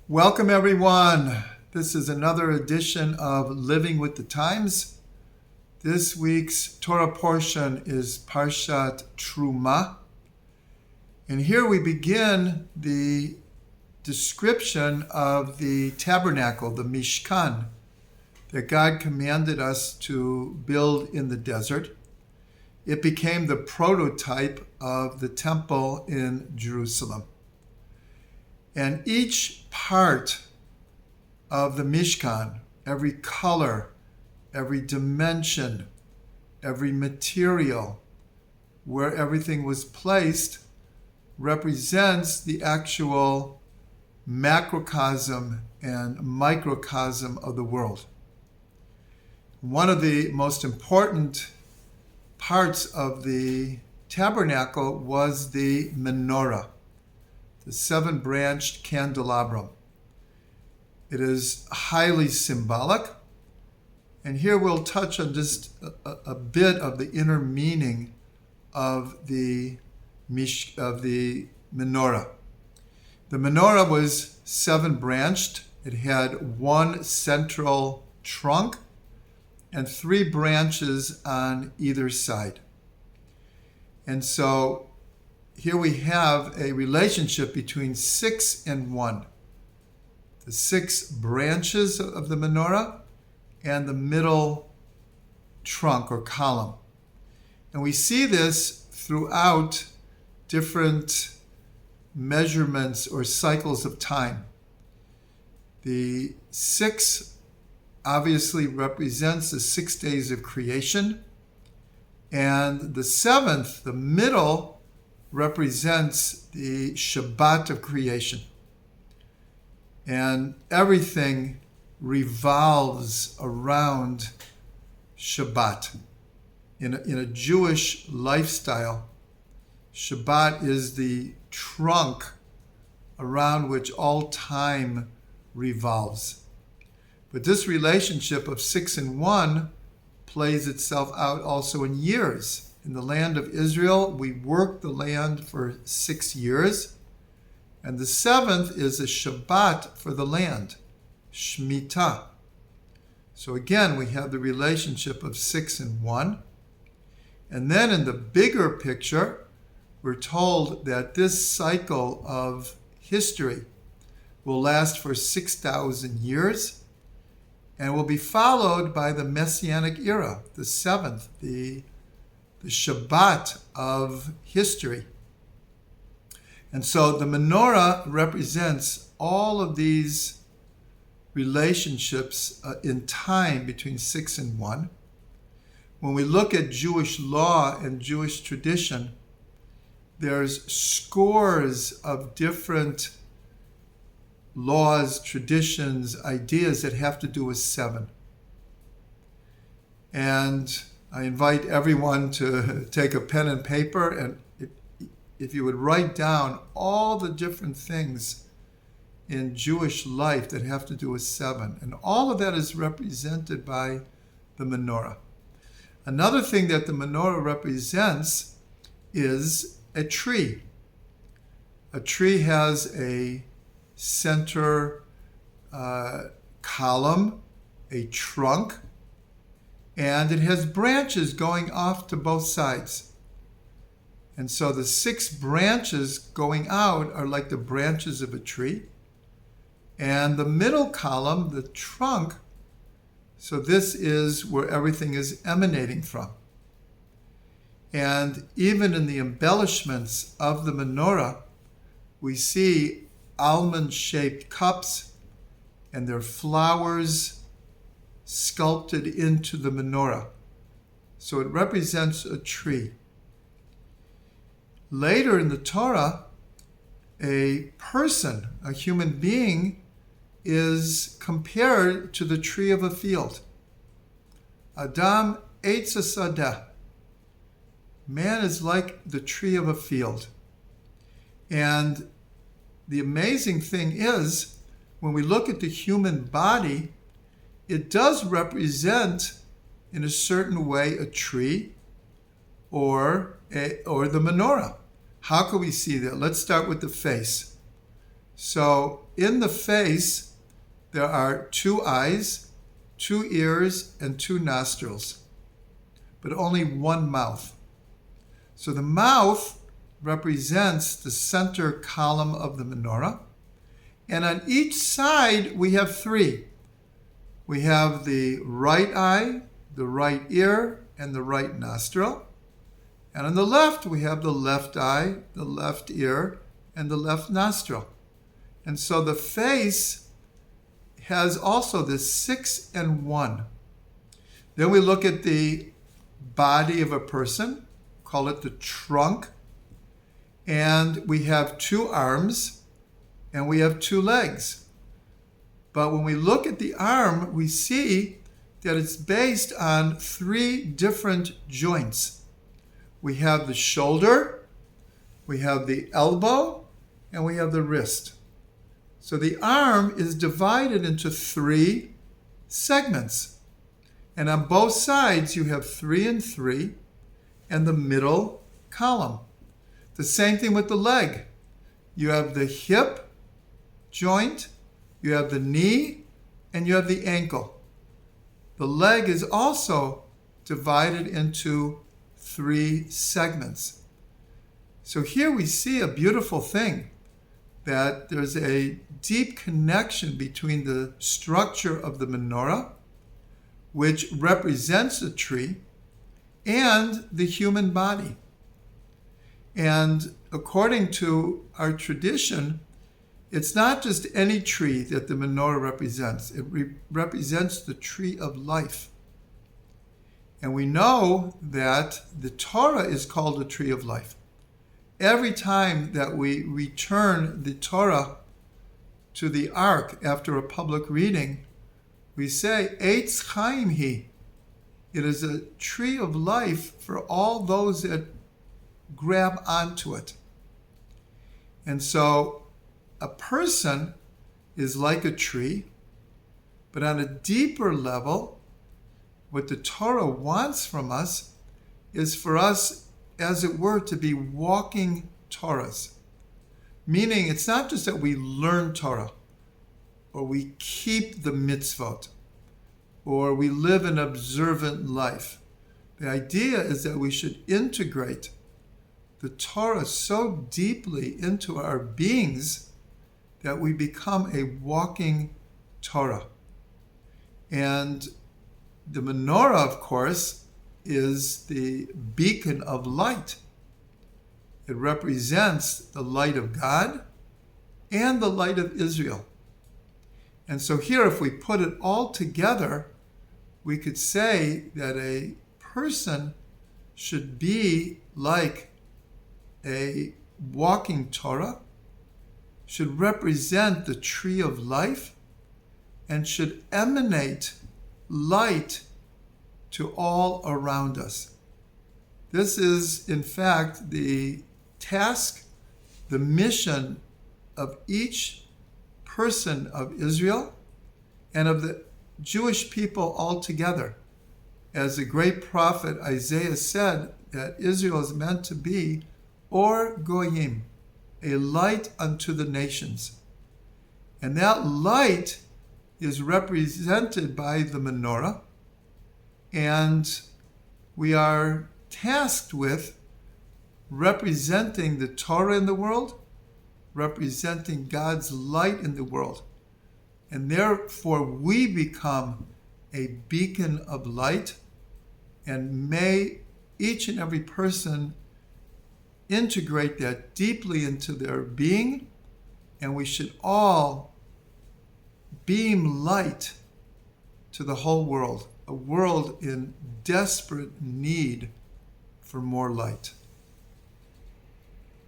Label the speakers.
Speaker 1: Welcome, everyone. This is another edition of Living with the Times. This week's Torah portion is Parshat Truma. And here we begin the description of the tabernacle, the Mishkan, that God commanded us to build in the desert. It became the prototype of the temple in Jerusalem. And each part of the Mishkan, every color, every dimension, every material, where everything was placed, represents the actual macrocosm and microcosm of the world. One of the most important parts of the tabernacle was the Menorah, the seven-branched candelabrum. It is highly symbolic, and here we'll touch on just a bit of the inner meaning of the Menorah. The menorah was seven-branched. It had one central trunk and three branches on either side. And so here we have a relationship between 6 and 1. The 6 branches of the menorah and the middle trunk or column. And we see this throughout different measurements or cycles of time. The 6 obviously represents the 6 days of creation, and the 7th, the middle, represents the Shabbat of creation. And everything revolves around Shabbat. In a Jewish lifestyle, Shabbat is the trunk around which all time revolves. But this relationship of 6 and 1 plays itself out also in years. In the land of Israel, we work the land for 6 years. And the 7th is a Shabbat for the land, Shemitah. So again, we have the relationship of 6 and 1. And then in the bigger picture, we're told that this cycle of history will last for 6,000 years and will be followed by the Messianic era, the 7th, the Shabbat of history. And so the menorah represents all of these relationships in time between 6 and 1. When we look at Jewish law and Jewish tradition, there's scores of different laws, traditions, ideas that have to do with 7. And I invite everyone to take a pen and paper, and if you would write down all the different things in Jewish life that have to do with 7. And all of that is represented by the menorah. Another thing that the menorah represents is a tree. A tree has a center column, a trunk, and it has branches going off to both sides. And so the 6 branches going out are like the branches of a tree. And the middle column, the trunk, so this is where everything is emanating from. And even in the embellishments of the menorah, we see almond-shaped cups and their flowers sculpted into the menorah. So it represents a tree. Later in the Torah, a person, a human being, is compared to the tree of a field. Adam eitz hasadeh. Man is like the tree of a field. And the amazing thing is, when we look at the human body, it does represent, in a certain way, a tree or the menorah. How can we see that? Let's start with the face. So in the face, there are 2 eyes, 2 ears, and 2 nostrils, but only 1 mouth. So the mouth represents the center column of the menorah. And on each side, we have 3. We have the right eye, the right ear, and the right nostril. And on the left, we have the left eye, the left ear, and the left nostril. And so the face has also this 6 and 1. Then we look at the body of a person, call it the trunk. And we have 2 arms, and we have 2 legs. But when we look at the arm, we see that it's based on 3 different joints. We have the shoulder, we have the elbow, and we have the wrist. So the arm is divided into 3 segments. And on both sides, you have 3 and 3, and the middle column. The same thing with the leg. You have the hip joint, you have the knee, and you have the ankle. The leg is also divided into 3 segments. So here we see a beautiful thing, that there's a deep connection between the structure of the menorah, which represents the tree, and the human body. And according to our tradition, it's not just any tree that the menorah represents. It represents the tree of life. And we know that the Torah is called the tree of life. Every time that we return the Torah to the ark after a public reading, we say, Eitz Chaim Hi. It is a tree of life for all those that grab onto it. And so a person is like a tree, but on a deeper level, what the Torah wants from us is for us, as it were, to be walking Torahs. Meaning, it's not just that we learn Torah, or we keep the mitzvot, or we live an observant life. The idea is that we should integrate the Torah so deeply into our beings that we become a walking Torah. And the menorah, of course, is the beacon of light. It represents the light of God and the light of Israel. And so here, if we put it all together, we could say that a person should be like a walking Torah, should represent the tree of life, and should emanate light to all around us. This is, in fact, the task, the mission of each person of Israel and of the Jewish people altogether. As the great prophet Isaiah said, that Israel is meant to be Or Goyim, a light unto the nations. And that light is represented by the menorah, and we are tasked with representing the Torah in the world, representing God's light in the world. And therefore we become a beacon of light, and may each and every person integrate that deeply into their being, and we should all beam light to the whole world, a world in desperate need for more light.